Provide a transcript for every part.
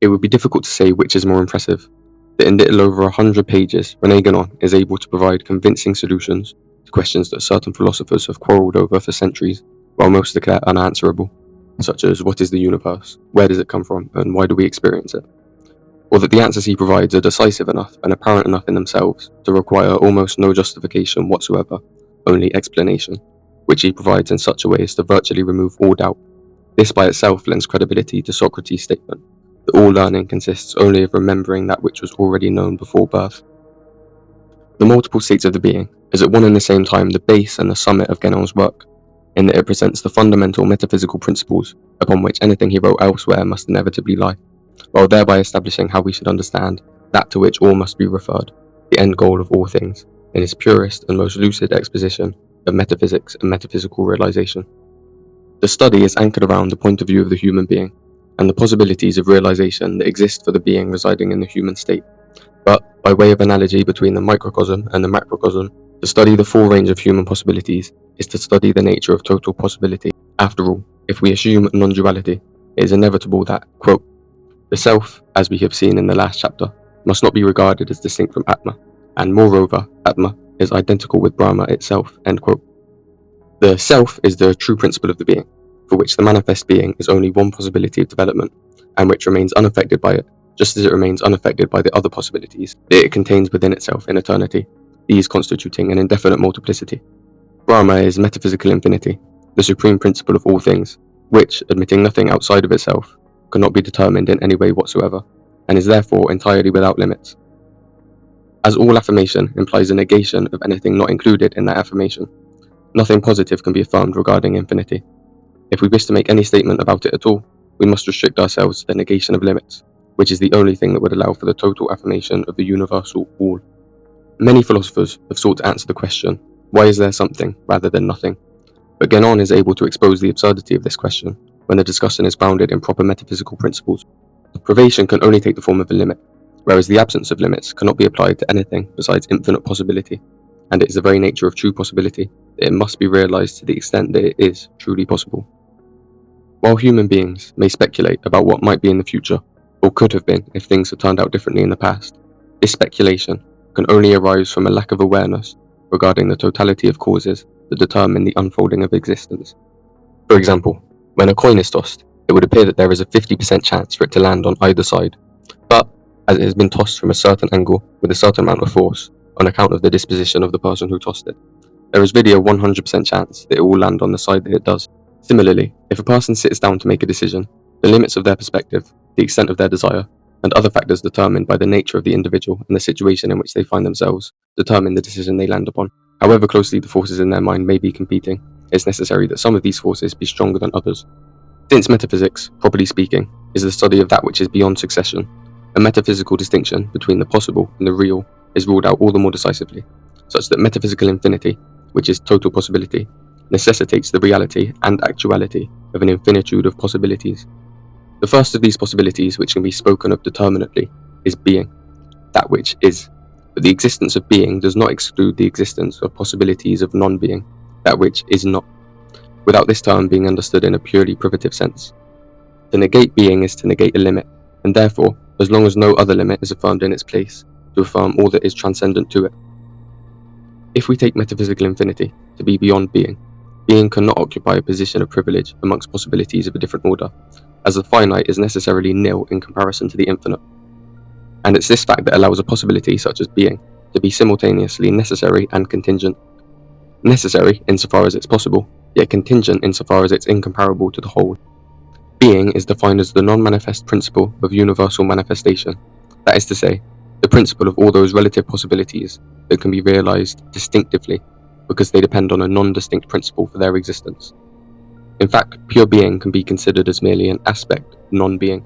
It would be difficult to say which is more impressive, that in little over 100 pages, René Guénon is able to provide convincing solutions to questions that certain philosophers have quarrelled over for centuries, while most declare unanswerable, such as what is the universe, where does it come from, and why do we experience it? Or that the answers he provides are decisive enough and apparent enough in themselves to require almost no justification whatsoever, only explanation, which he provides in such a way as to virtually remove all doubt. This by itself lends credibility to Socrates' statement that all learning consists only of remembering that which was already known before birth. The multiple states of the being is at one and the same time the base and the summit of Guénon's work, in that it presents the fundamental metaphysical principles upon which anything he wrote elsewhere must inevitably lie, while thereby establishing how we should understand that to which all must be referred, the end goal of all things, in his purest and most lucid exposition of metaphysics and metaphysical realization. The study is anchored around the point of view of the human being, and the possibilities of realization that exist for the being residing in the human state. But, by way of analogy between the microcosm and the macrocosm, to study the full range of human possibilities is to study the nature of total possibility. After all, if we assume non-duality, it is inevitable that, quote, the self, as we have seen in the last chapter, must not be regarded as distinct from Atma, and moreover, Atma is identical with Brahma itself, end quote. The self is the true principle of the being, for which the manifest being is only one possibility of development, and which remains unaffected by it, just as it remains unaffected by the other possibilities that it contains within itself in eternity, these constituting an indefinite multiplicity. Brahma is metaphysical infinity, the supreme principle of all things, which, admitting nothing outside of itself, cannot be determined in any way whatsoever, and is therefore entirely without limits. As all affirmation implies a negation of anything not included in that affirmation, nothing positive can be affirmed regarding infinity. If we wish to make any statement about it at all, we must restrict ourselves to the negation of limits, which is the only thing that would allow for the total affirmation of the universal all. Many philosophers have sought to answer the question, why is there something rather than nothing? But Guénon is able to expose the absurdity of this question when the discussion is grounded in proper metaphysical principles. Privation can only take the form of a limit, whereas the absence of limits cannot be applied to anything besides infinite possibility, and it is the very nature of true possibility that it must be realized to the extent that it is truly possible. While human beings may speculate about what might be in the future, or could have been if things had turned out differently in the past, this speculation can only arise from a lack of awareness regarding the totality of causes that determine the unfolding of existence. For example, when a coin is tossed, it would appear that there is a 50% chance for it to land on either side, but as it has been tossed from a certain angle with a certain amount of force on account of the disposition of the person who tossed it, there is really a 100% chance that it will land on the side that it does. Similarly, if a person sits down to make a decision, the limits of their perspective, the extent of their desire, and other factors determined by the nature of the individual and the situation in which they find themselves determine the decision they land upon. However closely the forces in their mind may be competing, it's necessary that some of these forces be stronger than others. Since metaphysics, properly speaking, is the study of that which is beyond succession, a metaphysical distinction between the possible and the real is ruled out all the more decisively, such that metaphysical infinity, which is total possibility, necessitates the reality and actuality of an infinitude of possibilities. The first of these possibilities, which can be spoken of determinately, is being, that which is. But the existence of being does not exclude the existence of possibilities of non-being, that which is not, without this term being understood in a purely privative sense. To negate being is to negate a limit, and therefore, as long as no other limit is affirmed in its place, to affirm all that is transcendent to it. If we take metaphysical infinity to be beyond being, being cannot occupy a position of privilege amongst possibilities of a different order, as the finite is necessarily nil in comparison to the infinite. And it's this fact that allows a possibility such as being to be simultaneously necessary and contingent. Necessary insofar as it's possible, yet contingent insofar as it's incomparable to the whole. Being is defined as the non-manifest principle of universal manifestation, that is to say, the principle of all those relative possibilities that can be realized distinctively because they depend on a non-distinct principle for their existence. In fact, pure being can be considered as merely an aspect of non-being.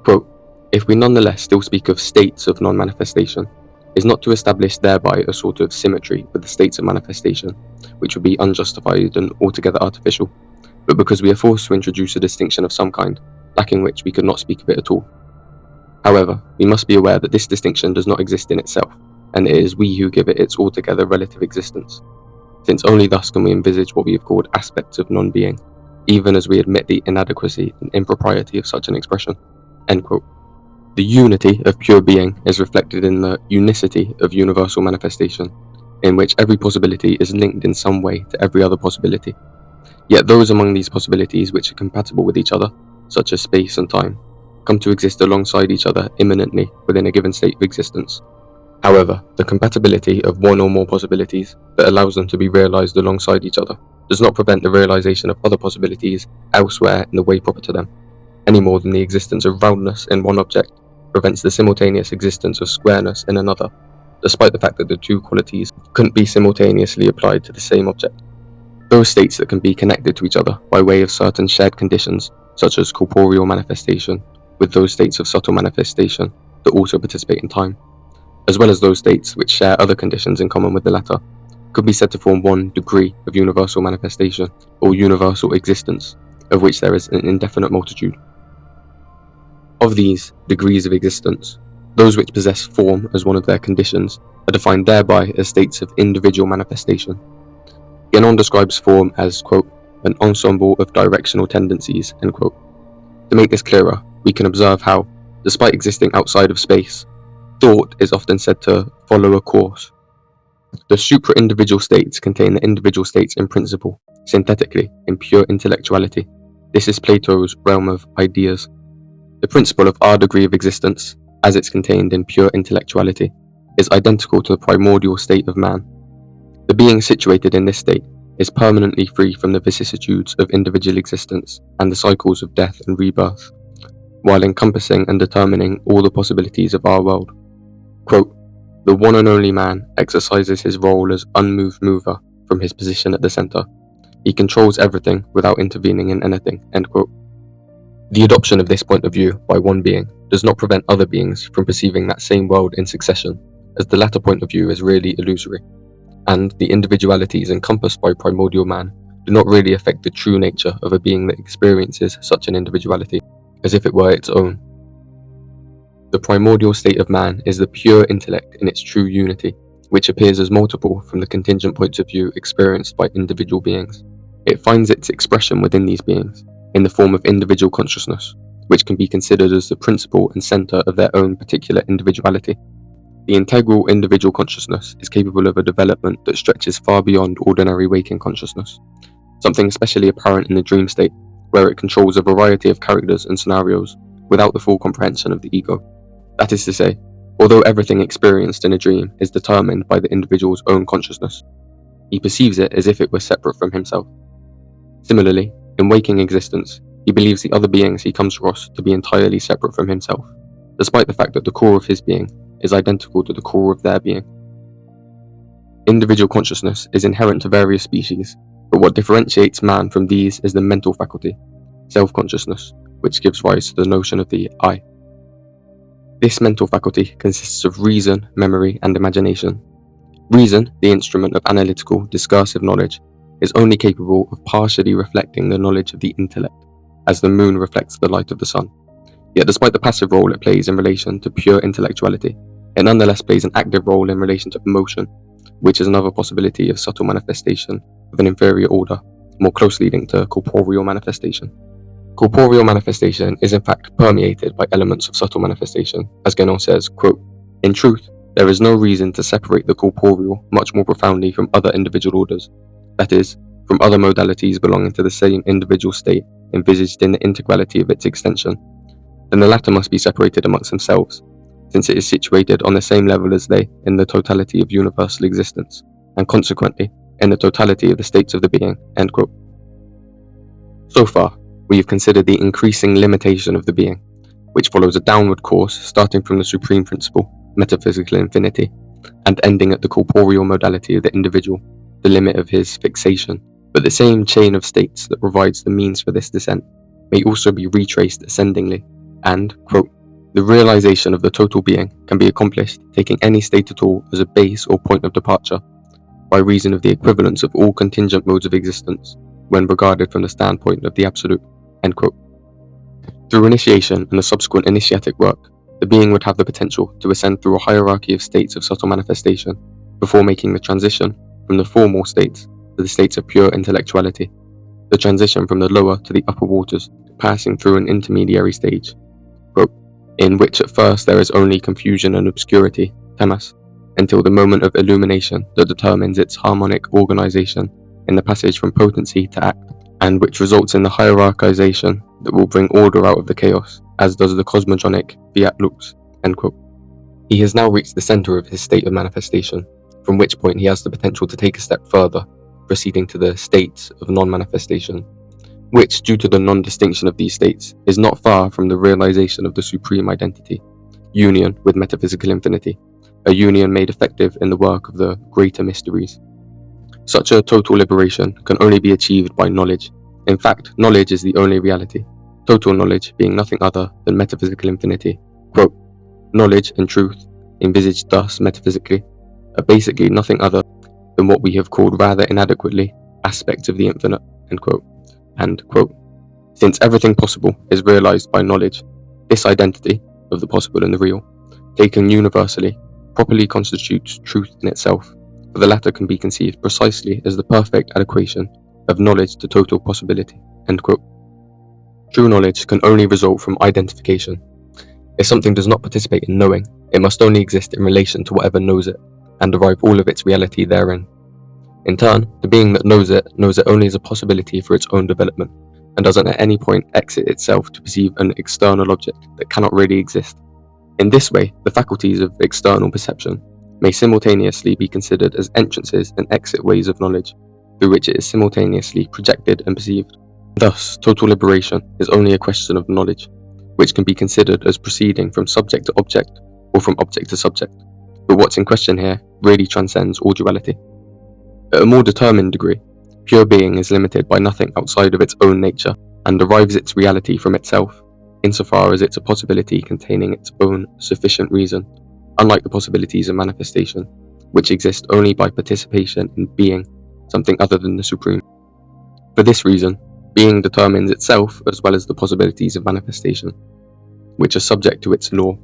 Quote, if we nonetheless still speak of states of non-manifestation, is not to establish thereby a sort of symmetry with the states of manifestation, which would be unjustified and altogether artificial, but because we are forced to introduce a distinction of some kind, lacking which we could not speak of it at all. However, we must be aware that this distinction does not exist in itself, and it is we who give it its altogether relative existence, since only thus can we envisage what we have called aspects of non-being, even as we admit the inadequacy and impropriety of such an expression. End quote. The unity of pure being is reflected in the unicity of universal manifestation, in which every possibility is linked in some way to every other possibility. Yet those among these possibilities which are compatible with each other, such as space and time, come to exist alongside each other immanently within a given state of existence. However, the compatibility of one or more possibilities that allows them to be realized alongside each other does not prevent the realization of other possibilities elsewhere in the way proper to them, any more than the existence of roundness in one object prevents the simultaneous existence of squareness in another, despite the fact that the two qualities couldn't be simultaneously applied to the same object. Those states that can be connected to each other by way of certain shared conditions, such as corporeal manifestation, with those states of subtle manifestation that also participate in time, as well as those states which share other conditions in common with the latter, could be said to form one degree of universal manifestation or universal existence, of which there is an indefinite multitude. Of these degrees of existence, those which possess form as one of their conditions are defined thereby as states of individual manifestation. Guénon describes form as, quote, an ensemble of directional tendencies, end quote. To make this clearer, we can observe how, despite existing outside of space, thought is often said to follow a course. The supra-individual states contain the individual states in principle, synthetically, in pure intellectuality. This is Plato's realm of ideas. The principle of our degree of existence, as it's contained in pure intellectuality, is identical to the primordial state of man. The being situated in this state is permanently free from the vicissitudes of individual existence and the cycles of death and rebirth, while encompassing and determining all the possibilities of our world. Quote, the one and only man exercises his role as unmoved mover from his position at the center. He controls everything without intervening in anything, end quote. The adoption of this point of view by one being does not prevent other beings from perceiving that same world in succession, as the latter point of view is really illusory, and the individualities encompassed by primordial man do not really affect the true nature of a being that experiences such an individuality, as if it were its own. The primordial state of man is the pure intellect in its true unity, which appears as multiple from the contingent points of view experienced by individual beings. It finds its expression within these beings, in the form of individual consciousness, which can be considered as the principle and center of their own particular individuality. The integral individual consciousness is capable of a development that stretches far beyond ordinary waking consciousness, something especially apparent in the dream state, where it controls a variety of characters and scenarios without the full comprehension of the ego. That is to say, although everything experienced in a dream is determined by the individual's own consciousness, he perceives it as if it were separate from himself. Similarly, in waking existence, he believes the other beings he comes across to be entirely separate from himself, despite the fact that the core of his being is identical to the core of their being. Individual consciousness is inherent to various species, but what differentiates man from these is the mental faculty, self-consciousness, which gives rise to the notion of the I. This mental faculty consists of reason, memory, and imagination. Reason, the instrument of analytical, discursive knowledge, is only capable of partially reflecting the knowledge of the intellect, as the moon reflects the light of the sun. Yet despite the passive role it plays in relation to pure intellectuality, it nonetheless plays an active role in relation to emotion, which is another possibility of subtle manifestation of an inferior order, more closely linked to corporeal manifestation. Corporeal manifestation is in fact permeated by elements of subtle manifestation, as Guénon says, quote, in truth, there is no reason to separate the corporeal much more profoundly from other individual orders, that is, from other modalities belonging to the same individual state envisaged in the integrality of its extension, then the latter must be separated amongst themselves, since it is situated on the same level as they in the totality of universal existence, and consequently, in the totality of the states of the being, end quote. So far, we have considered the increasing limitation of the being, which follows a downward course starting from the supreme principle, metaphysical infinity, and ending at the corporeal modality of the individual, the limit of his fixation. But the same chain of states that provides the means for this descent may also be retraced ascendingly, and, quote, the realization of the total being can be accomplished taking any state at all as a base or point of departure, by reason of the equivalence of all contingent modes of existence, when regarded from the standpoint of the absolute, end quote. Through initiation and the subsequent initiatic work, the being would have the potential to ascend through a hierarchy of states of subtle manifestation before making the transition from the formal states to the states of pure intellectuality, the transition from the lower to the upper waters, passing through an intermediary stage. quote, in which at first there is only confusion and obscurity, temas, until the moment of illumination that determines its harmonic organization in the passage from potency to act, and which results in the hierarchization that will bring order out of the chaos, as does the cosmogonic fiat lux, end quote. He has now reached the center of his state of manifestation, from which point he has the potential to take a step further, proceeding to the states of non-manifestation, which, due to the non-distinction of these states, is not far from the realization of the supreme identity, union with metaphysical infinity, a union made effective in the work of the greater mysteries. Such a total liberation can only be achieved by knowledge. In fact, knowledge is the only reality, total knowledge being nothing other than metaphysical infinity. Quote, knowledge and truth, envisaged thus metaphysically, are basically nothing other than what we have called rather inadequately aspects of the infinite, end quote. And, quote, since everything possible is realized by knowledge, this identity of the possible and the real, taken universally, properly constitutes truth in itself, for the latter can be conceived precisely as the perfect adequation of knowledge to total possibility, end quote. True knowledge can only result from identification. If something does not participate in knowing, it must only exist in relation to whatever knows it, and derive all of its reality therein. In turn, the being that knows it only as a possibility for its own development, and doesn't at any point exit itself to perceive an external object that cannot really exist. In this way, the faculties of external perception may simultaneously be considered as entrances and exit ways of knowledge, through which it is simultaneously projected and perceived. Thus, total liberation is only a question of knowledge, which can be considered as proceeding from subject to object, or from object to subject. But what's in question here really transcends all duality. At a more determined degree, pure being is limited by nothing outside of its own nature, and derives its reality from itself, insofar as it's a possibility containing its own sufficient reason, unlike the possibilities of manifestation, which exist only by participation in being, something other than the supreme. For this reason, being determines itself as well as the possibilities of manifestation, which are subject to its law.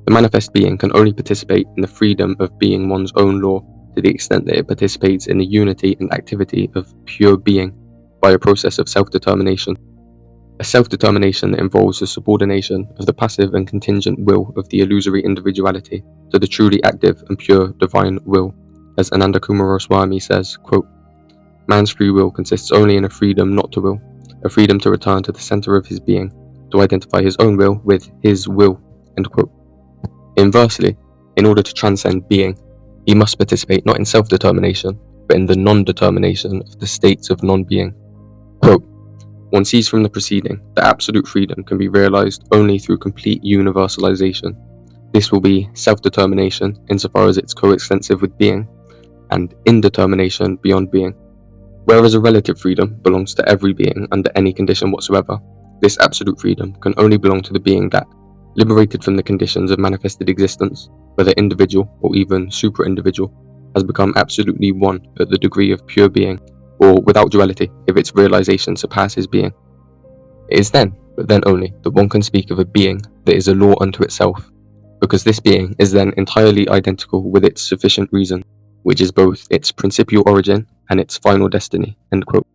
The manifest being can only participate in the freedom of being one's own law to the extent that it participates in the unity and activity of pure being by a process of self-determination, a self-determination that involves the subordination of the passive and contingent will of the illusory individuality to the truly active and pure divine will, as Ananda Kumaraswamy says, quote, man's free will consists only in a freedom not to will, a freedom to return to the center of his being, to identify his own will with his will, end quote. Inversely, in order to transcend being, he must participate not in self-determination, but in the non-determination of the states of non-being. Quote, one sees from the preceding that absolute freedom can be realized only through complete universalization. This will be self-determination insofar as it's coextensive with being, and indetermination beyond being. Whereas a relative freedom belongs to every being under any condition whatsoever, this absolute freedom can only belong to the being that, liberated from the conditions of manifested existence, whether individual or even super-individual, has become absolutely one at the degree of pure being, or without duality if its realization surpasses being. It is then, but then only, that one can speak of a being that is a law unto itself, because this being is then entirely identical with its sufficient reason, which is both its principial origin and its final destiny, end quote.